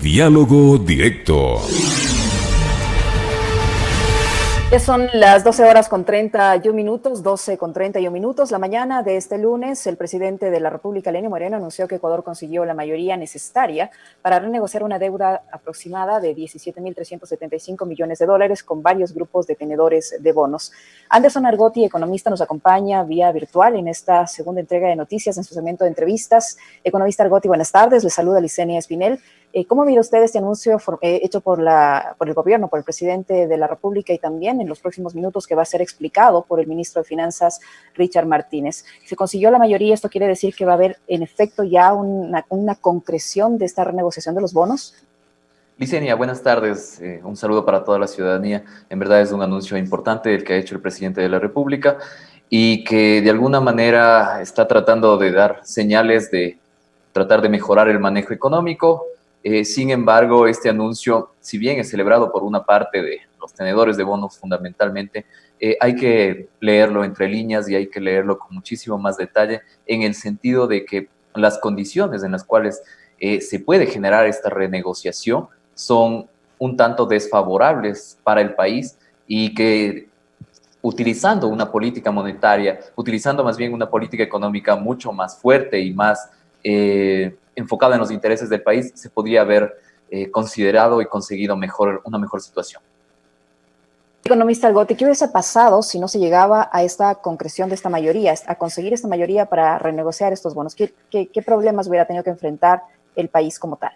Diálogo Directo. Ya son las 12 horas con 31 minutos, 12 con 31 minutos. La mañana de este lunes, el presidente de la República, Lenín Moreno, anunció que Ecuador consiguió la mayoría necesaria para renegociar una deuda aproximada de 17.375 millones de dólares con varios grupos de tenedores de bonos. Anderson Argotti, economista, nos acompaña vía virtual en esta segunda entrega de noticias en su segmento de entrevistas. Economista Argotti, buenas tardes. Le saluda Licenia Espinel. ¿Cómo mira usted este anuncio hecho por el gobierno, por el presidente de la República y también en los próximos minutos que va a ser explicado por el ministro de Finanzas, Richard Martínez? Se consiguió la mayoría, esto quiere decir que va a haber en efecto ya una concreción de esta renegociación de los bonos. Licenia, buenas tardes. Un saludo para toda la ciudadanía. En verdad es un anuncio importante el que ha hecho el presidente de la República y que de alguna manera está tratando de dar señales de tratar de mejorar el manejo económico. Sin embargo, este anuncio, si bien es celebrado por una parte de los tenedores de bonos fundamentalmente, hay que leerlo entre líneas y hay que leerlo con muchísimo más detalle en el sentido de que las condiciones en las cuales se puede generar esta renegociación son un tanto desfavorables para el país y que utilizando una política monetaria, utilizando más bien una política económica mucho más fuerte y más enfocada en los intereses del país, se podría haber considerado y conseguido una mejor situación. Economista Argotti, ¿qué hubiese pasado si no se llegaba a esta concreción de esta mayoría, a conseguir esta mayoría para renegociar estos bonos? ¿Qué problemas hubiera tenido que enfrentar el país como tal?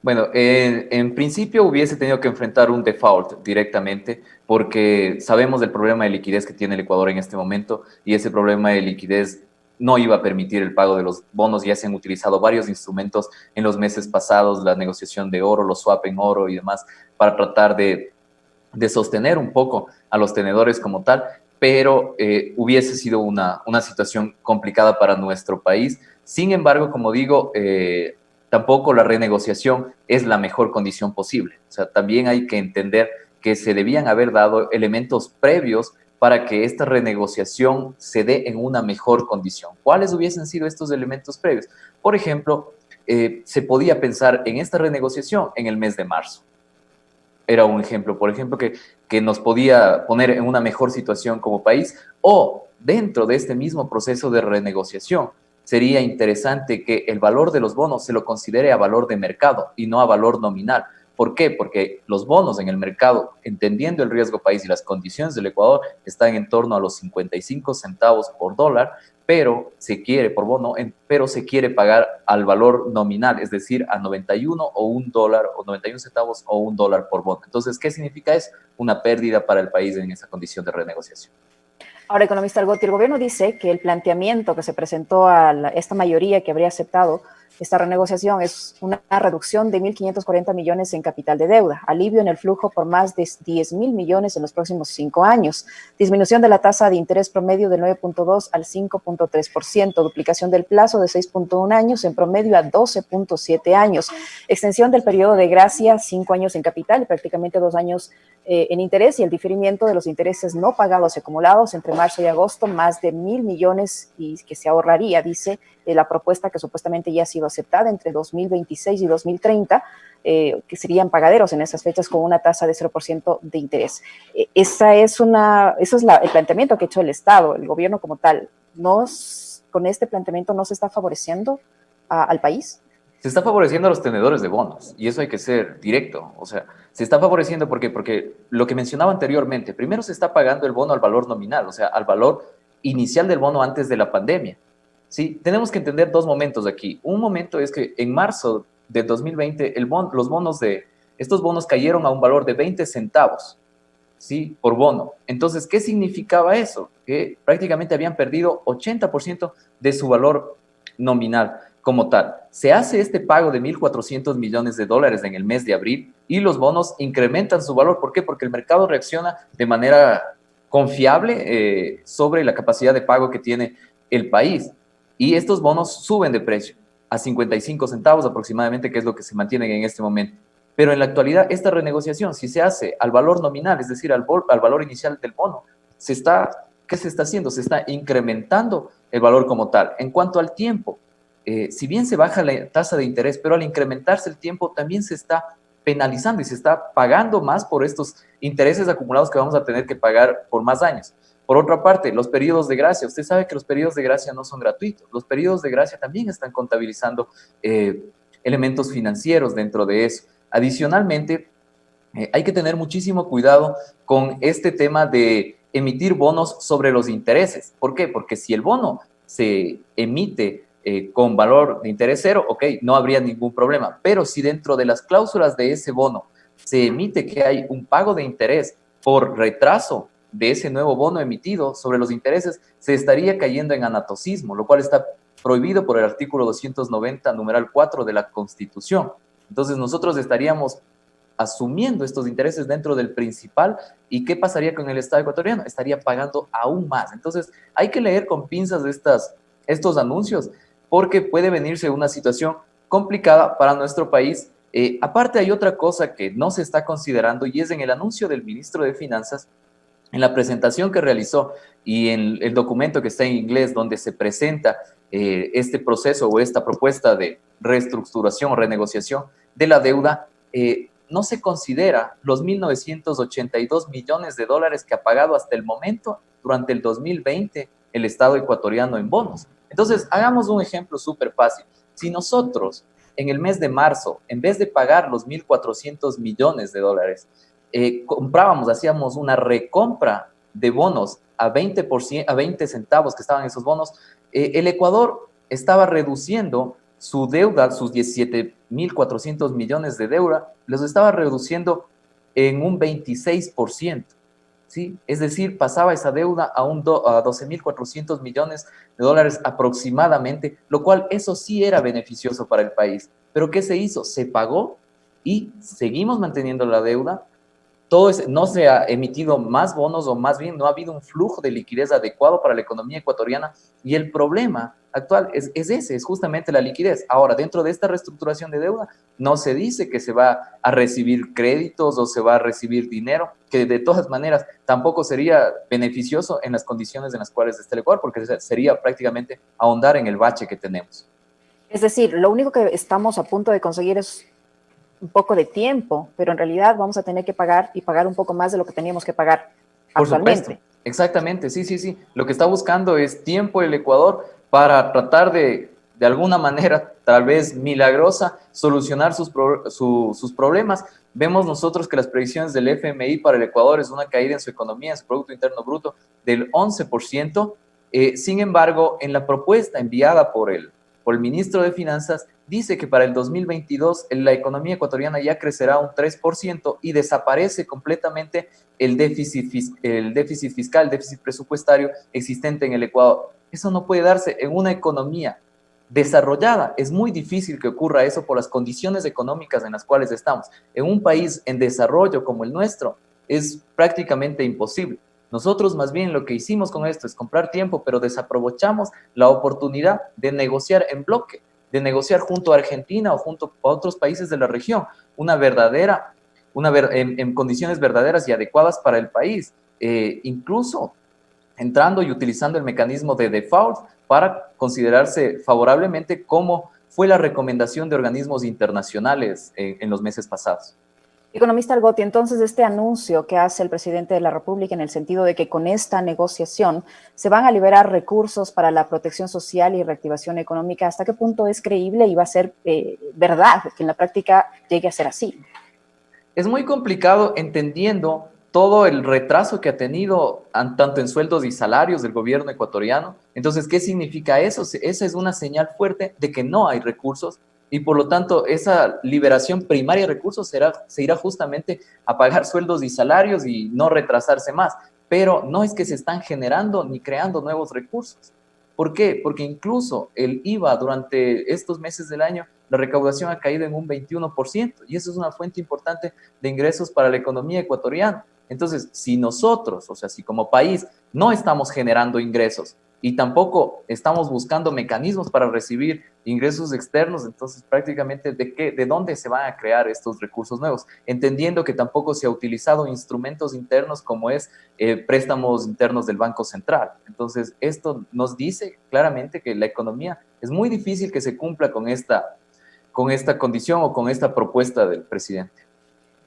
Bueno, en principio hubiese tenido que enfrentar un default directamente porque sabemos del problema de liquidez que tiene el Ecuador en este momento y ese problema de liquidez no iba a permitir el pago de los bonos. Ya se han utilizado varios instrumentos en los meses pasados, la negociación de oro, los swap en oro y demás, para tratar de sostener un poco a los tenedores como tal, pero hubiese sido una situación complicada para nuestro país. Sin embargo, como digo, tampoco la renegociación es la mejor condición posible. O sea, también hay que entender que se debían haber dado elementos previos para que esta renegociación se dé en una mejor condición. ¿Cuáles hubiesen sido estos elementos previos? Por ejemplo, se podía pensar en esta renegociación en el mes de marzo. Era un ejemplo, por ejemplo, que nos podía poner en una mejor situación como país, o dentro de este mismo proceso de renegociación, sería interesante que el valor de los bonos se lo considere a valor de mercado y no a valor nominal. ¿Por qué? Porque los bonos en el mercado, entendiendo el riesgo país y las condiciones del Ecuador, están en torno a los 55 centavos por dólar, pero se quiere por bono, pero se quiere pagar al valor nominal, es decir, a 91 o $1 o 91 centavos o $1 por bono. Entonces, ¿qué significa eso? Una pérdida para el país en esa condición de renegociación. Ahora, economista Argotti, el gobierno dice que el planteamiento que se presentó a esta mayoría que habría aceptado esta renegociación es una reducción de 1.540 millones en capital de deuda, alivio en el flujo por más de 10.000 millones en los próximos 5 años, disminución de la tasa de interés promedio del 9.2 al 5.3%, duplicación del plazo de 6.1 años en promedio a 12.7 años, extensión del periodo de gracia 5 años en capital y prácticamente 2 años en interés y el diferimiento de los intereses no pagados y acumulados entre marzo y agosto, más de 1.000 millones y que se ahorraría, dice la propuesta que supuestamente ya ha sido aceptada entre 2026 y 2030, que serían pagaderos en esas fechas con una tasa de 0% de interés. Ese es el planteamiento que ha hecho el Estado, el gobierno como tal. ¿Con este planteamiento no se está favoreciendo al país? Se está favoreciendo a los tenedores de bonos y eso hay que ser directo. O sea, se está favoreciendo porque lo que mencionaba anteriormente, primero se está pagando el bono al valor nominal, o sea, al valor inicial del bono antes de la pandemia. Sí, tenemos que entender dos momentos aquí. Un momento es que en marzo del 2020 estos bonos cayeron a un valor de 20 centavos, ¿sí? Por bono. Entonces, ¿qué significaba eso? Que prácticamente habían perdido 80% de su valor nominal como tal. Se hace este pago de 1.400 millones de dólares en el mes de abril y los bonos incrementan su valor. ¿Por qué? Porque el mercado reacciona de manera confiable sobre la capacidad de pago que tiene el país. Y estos bonos suben de precio a 55 centavos aproximadamente, que es lo que se mantienen en este momento. Pero en la actualidad, esta renegociación, si se hace al valor nominal, es decir, al valor inicial del bono, ¿qué se está haciendo? Se está incrementando el valor como tal. En cuanto al tiempo, si bien se baja la tasa de interés, pero al incrementarse el tiempo también se está penalizando y se está pagando más por estos intereses acumulados que vamos a tener que pagar por más años. Por otra parte, los periodos de gracia. Usted sabe que los periodos de gracia no son gratuitos. Los periodos de gracia también están contabilizando elementos financieros dentro de eso. Adicionalmente, hay que tener muchísimo cuidado con este tema de emitir bonos sobre los intereses. ¿Por qué? Porque si el bono se emite con valor de interés cero, ok, no habría ningún problema. Pero si dentro de las cláusulas de ese bono se emite que hay un pago de interés por retraso de ese nuevo bono emitido sobre los intereses, se estaría cayendo en anatocismo, lo cual está prohibido por el artículo 290, numeral 4 de la Constitución. Entonces nosotros estaríamos asumiendo estos intereses dentro del principal. ¿Y qué pasaría con el Estado ecuatoriano? Estaría pagando aún más. Entonces hay que leer con pinzas estos anuncios, porque puede venirse una situación complicada para nuestro país. Aparte hay otra cosa que no se está considerando, y es en el anuncio del ministro de Finanzas, en la presentación que realizó y en el documento que está en inglés donde se presenta este proceso o esta propuesta de reestructuración o renegociación de la deuda, no se considera los 1.982 millones de dólares que ha pagado hasta el momento durante el 2020 el Estado ecuatoriano en bonos. Entonces, hagamos un ejemplo súper fácil. Si nosotros en el mes de marzo, en vez de pagar los 1.400 millones de dólares, hacíamos una recompra de bonos a 20%, a 20 centavos que estaban esos bonos, el Ecuador estaba reduciendo su deuda, sus 17.400 millones de deuda, los estaba reduciendo en un 26%. ¿Sí? Es decir, pasaba esa deuda a 12.400 millones de dólares aproximadamente, lo cual eso sí era beneficioso para el país. Pero ¿qué se hizo? Se pagó y seguimos manteniendo la deuda. No se ha emitido más bonos, o más bien no ha habido un flujo de liquidez adecuado para la economía ecuatoriana, y el problema actual es justamente la liquidez. Ahora, dentro de esta reestructuración de deuda, no se dice que se va a recibir créditos o se va a recibir dinero, que de todas maneras tampoco sería beneficioso en las condiciones en las cuales está el Ecuador, porque sería prácticamente ahondar en el bache que tenemos. Es decir, lo único que estamos a punto de conseguir es un poco de tiempo, pero en realidad vamos a tener que pagar y pagar un poco más de lo que teníamos que pagar actualmente. Por supuesto, exactamente, sí. Lo que está buscando es tiempo el Ecuador para tratar de alguna manera, tal vez milagrosa, solucionar sus problemas. Vemos nosotros que las predicciones del FMI para el Ecuador es una caída en su economía, en su Producto Interno Bruto, del 11%. Sin embargo, en la propuesta enviada por el ministro de Finanzas, dice que para el 2022 la economía ecuatoriana ya crecerá un 3% y desaparece completamente el déficit fiscal, el déficit presupuestario existente en el Ecuador. Eso no puede darse en una economía desarrollada. Es muy difícil que ocurra eso por las condiciones económicas en las cuales estamos. En un país en desarrollo como el nuestro es prácticamente imposible. Nosotros más bien lo que hicimos con esto es comprar tiempo, pero desaprovechamos la oportunidad de negociar en bloque, de negociar junto a Argentina o junto a otros países de la región, en condiciones verdaderas y adecuadas para el país, incluso entrando y utilizando el mecanismo de default para considerarse favorablemente, como fue la recomendación de organismos internacionales en los meses pasados. Economista Argote, entonces este anuncio que hace el presidente de la República en el sentido de que con esta negociación se van a liberar recursos para la protección social y reactivación económica, ¿hasta qué punto es creíble y va a ser verdad que en la práctica llegue a ser así? Es muy complicado entendiendo todo el retraso que ha tenido tanto en sueldos y salarios del gobierno ecuatoriano. Entonces, ¿qué significa eso? Esa es una señal fuerte de que no hay recursos, y por lo tanto esa liberación primaria de recursos se irá justamente a pagar sueldos y salarios y no retrasarse más. Pero no es que se están generando ni creando nuevos recursos. ¿Por qué? Porque incluso el IVA durante estos meses del año, la recaudación ha caído en un 21%, y eso es una fuente importante de ingresos para la economía ecuatoriana. Entonces, si nosotros, o sea, si como país no estamos generando ingresos, y tampoco estamos buscando mecanismos para recibir ingresos externos. Entonces, prácticamente, ¿de dónde se van a crear estos recursos nuevos? Entendiendo que tampoco se ha utilizado instrumentos internos como es préstamos internos del Banco Central. Entonces, esto nos dice claramente que la economía es muy difícil que se cumpla con esta condición o con esta propuesta del presidente.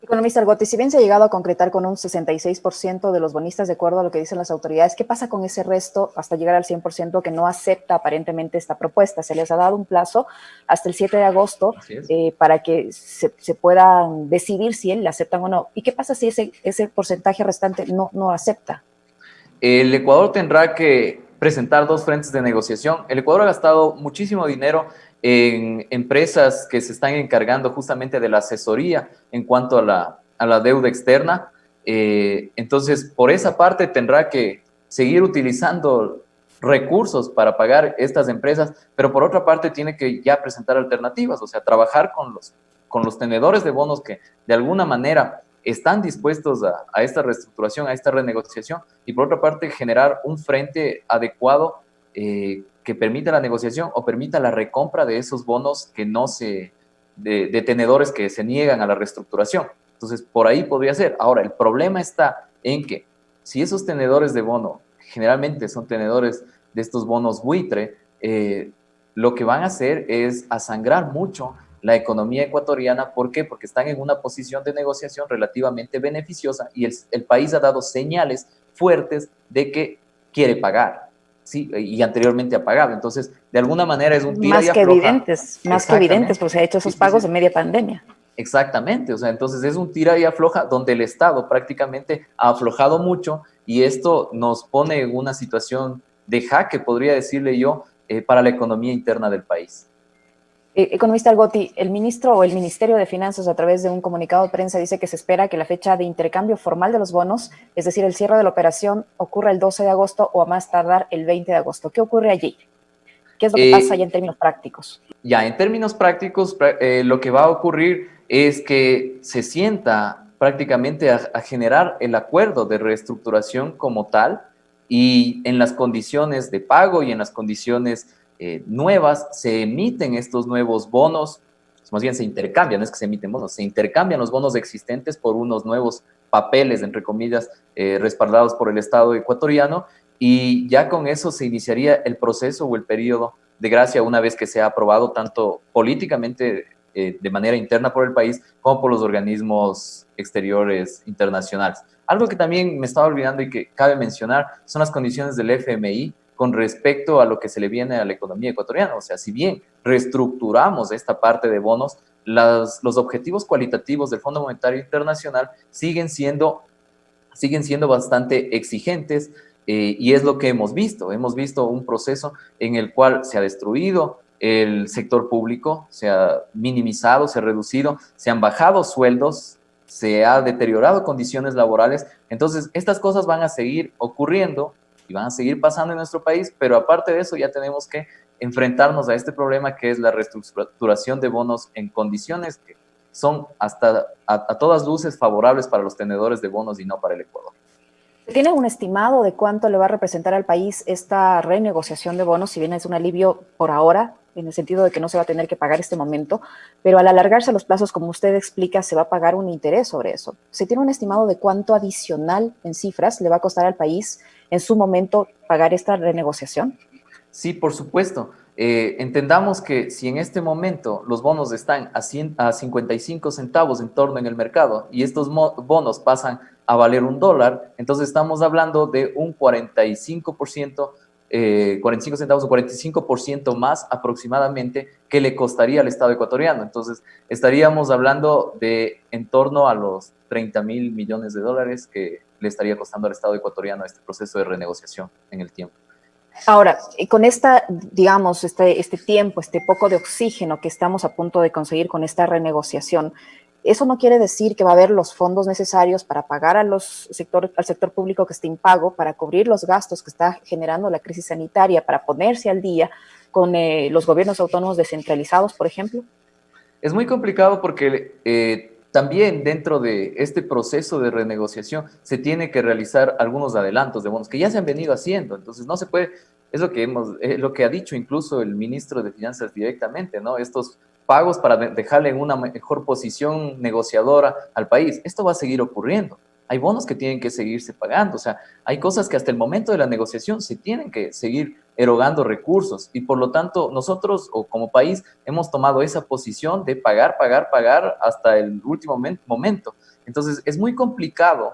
Economista Argote, si bien se ha llegado a concretar con un 66% de los bonistas de acuerdo a lo que dicen las autoridades, ¿qué pasa con ese resto hasta llegar al 100% que no acepta aparentemente esta propuesta? Se les ha dado un plazo hasta el 7 de agosto para que se puedan decidir si la aceptan o no. ¿Y qué pasa si ese porcentaje restante no acepta? El Ecuador tendrá que presentar dos frentes de negociación. El Ecuador ha gastado muchísimo dinero en empresas que se están encargando justamente de la asesoría en cuanto a la deuda externa. Entonces, por esa parte tendrá que seguir utilizando recursos para pagar estas empresas, pero por otra parte tiene que ya presentar alternativas, o sea, trabajar con los tenedores de bonos que de alguna manera están dispuestos a esta reestructuración, a esta renegociación, y por otra parte generar un frente adecuado que permita la negociación o permita la recompra de esos bonos que de tenedores que se niegan a la reestructuración. Entonces, por ahí podría ser. Ahora, el problema está en que si esos tenedores de bono generalmente son tenedores de estos bonos buitre, lo que van a hacer es asangrar mucho la economía ecuatoriana. ¿Por qué? Porque están en una posición de negociación relativamente beneficiosa y el país ha dado señales fuertes de que quiere pagar. Sí, y anteriormente ha pagado. Entonces, de alguna manera es un tira y afloja. Más que evidentes, pues se ha hecho esos pagos en media pandemia. Exactamente, o sea, entonces es un tira y afloja donde el Estado prácticamente ha aflojado mucho y esto nos pone en una situación de jaque, podría decirle yo, para la economía interna del país. Economista Argote, el ministro o el Ministerio de Finanzas a través de un comunicado de prensa dice que se espera que la fecha de intercambio formal de los bonos, es decir, el cierre de la operación, ocurra el 12 de agosto o a más tardar el 20 de agosto. ¿Qué ocurre allí? ¿Qué es lo que pasa allá en términos prácticos? Ya, en términos prácticos, lo que va a ocurrir es que se sienta prácticamente a generar el acuerdo de reestructuración como tal y en las condiciones de pago y en las condiciones nuevas se emiten estos nuevos bonos, más bien se intercambian, no es que se emiten bonos, se intercambian los bonos existentes por unos nuevos papeles, entre comillas, respaldados por el Estado ecuatoriano, y ya con eso se iniciaría el proceso o el periodo de gracia una vez que sea aprobado tanto políticamente de manera interna por el país como por los organismos exteriores internacionales. Algo que también me estaba olvidando y que cabe mencionar son las condiciones del FMI con respecto a lo que se le viene a la economía ecuatoriana. O sea, si bien reestructuramos esta parte de bonos, los objetivos cualitativos del Fondo Monetario Internacional siguen siendo bastante exigentes, y es lo que hemos visto. Hemos visto un proceso en el cual se ha destruido el sector público, se ha minimizado, se ha reducido, se han bajado sueldos, se ha deteriorado condiciones laborales. Entonces, estas cosas van a seguir ocurriendo y van a seguir pasando en nuestro país, pero aparte de eso ya tenemos que enfrentarnos a este problema que es la reestructuración de bonos en condiciones que son hasta a todas luces favorables para los tenedores de bonos y no para el Ecuador. ¿Tiene un estimado de cuánto le va a representar al país esta renegociación de bonos, si bien es un alivio por ahora, en el sentido de que no se va a tener que pagar este momento, pero al alargarse los plazos, como usted explica, se va a pagar un interés sobre eso? ¿Se tiene un estimado de cuánto adicional en cifras le va a costar al país en su momento pagar esta renegociación? Sí, por supuesto. Entendamos que si en este momento los bonos están a 55 centavos en torno en el mercado y estos bonos pasan a valer $1, entonces estamos hablando de un 45%, 45 centavos o 45% más aproximadamente que le costaría al Estado ecuatoriano. Entonces estaríamos hablando de en torno a los 30.000 millones de dólares que le estaría costando al Estado ecuatoriano este proceso de renegociación en el tiempo. Ahora, con esta, digamos, este tiempo, este poco de oxígeno que estamos a punto de conseguir con esta renegociación, eso no quiere decir que va a haber los fondos necesarios para pagar al sector público que esté impago, para cubrir los gastos que está generando la crisis sanitaria, para ponerse al día con los gobiernos autónomos descentralizados, por ejemplo. Es muy complicado porque también dentro de este proceso de renegociación se tiene que realizar algunos adelantos de bonos que ya se han venido haciendo. Entonces no se puede Es lo que lo que ha dicho incluso el ministro de Finanzas directamente, ¿no? Estos pagos para dejarle en una mejor posición negociadora al país. Esto va a seguir ocurriendo. Hay bonos que tienen que seguirse pagando, o sea, hay cosas que hasta el momento de la negociación se tienen que seguir erogando recursos y por lo tanto nosotros o como país hemos tomado esa posición de pagar hasta el último momento. Entonces es muy complicado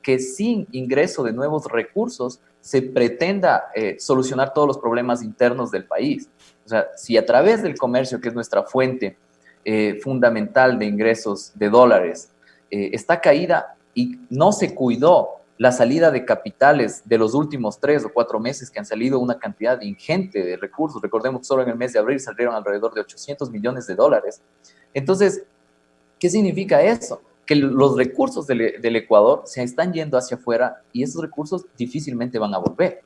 que sin ingreso de nuevos recursos se pretenda solucionar todos los problemas internos del país. O sea, si a través del comercio, que es nuestra fuente fundamental de ingresos de dólares, está caída y no se cuidó la salida de capitales de los últimos 3 o 4 meses que han salido una cantidad ingente de recursos. Recordemos que solo en el mes de abril salieron alrededor de 800 millones de dólares. Entonces, ¿qué significa eso? Que los recursos del Ecuador se están yendo hacia afuera y esos recursos difícilmente van a volver.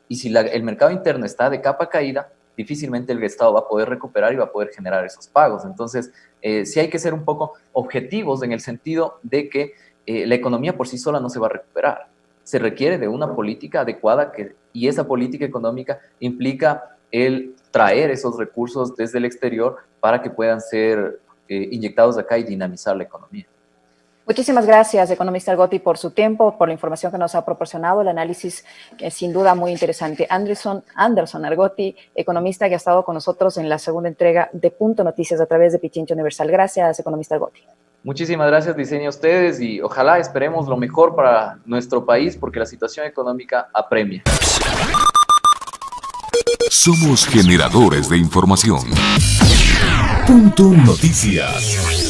Y si el mercado interno está de capa caída, difícilmente el Estado va a poder recuperar y va a poder generar esos pagos. Entonces, sí hay que ser un poco objetivos en el sentido de que la economía por sí sola no se va a recuperar. Se requiere de una política adecuada y esa política económica implica el traer esos recursos desde el exterior para que puedan ser inyectados acá y dinamizar la economía. Muchísimas gracias, economista Argotti, por su tiempo, por la información que nos ha proporcionado, el análisis que es sin duda muy interesante. Anderson Argotti, economista que ha estado con nosotros en la segunda entrega de Punto Noticias a través de Pichincha Universal. Gracias, economista Argotti. Muchísimas gracias, Diseña, a ustedes y ojalá esperemos lo mejor para nuestro país porque la situación económica apremia. Somos generadores de información. Punto Noticias.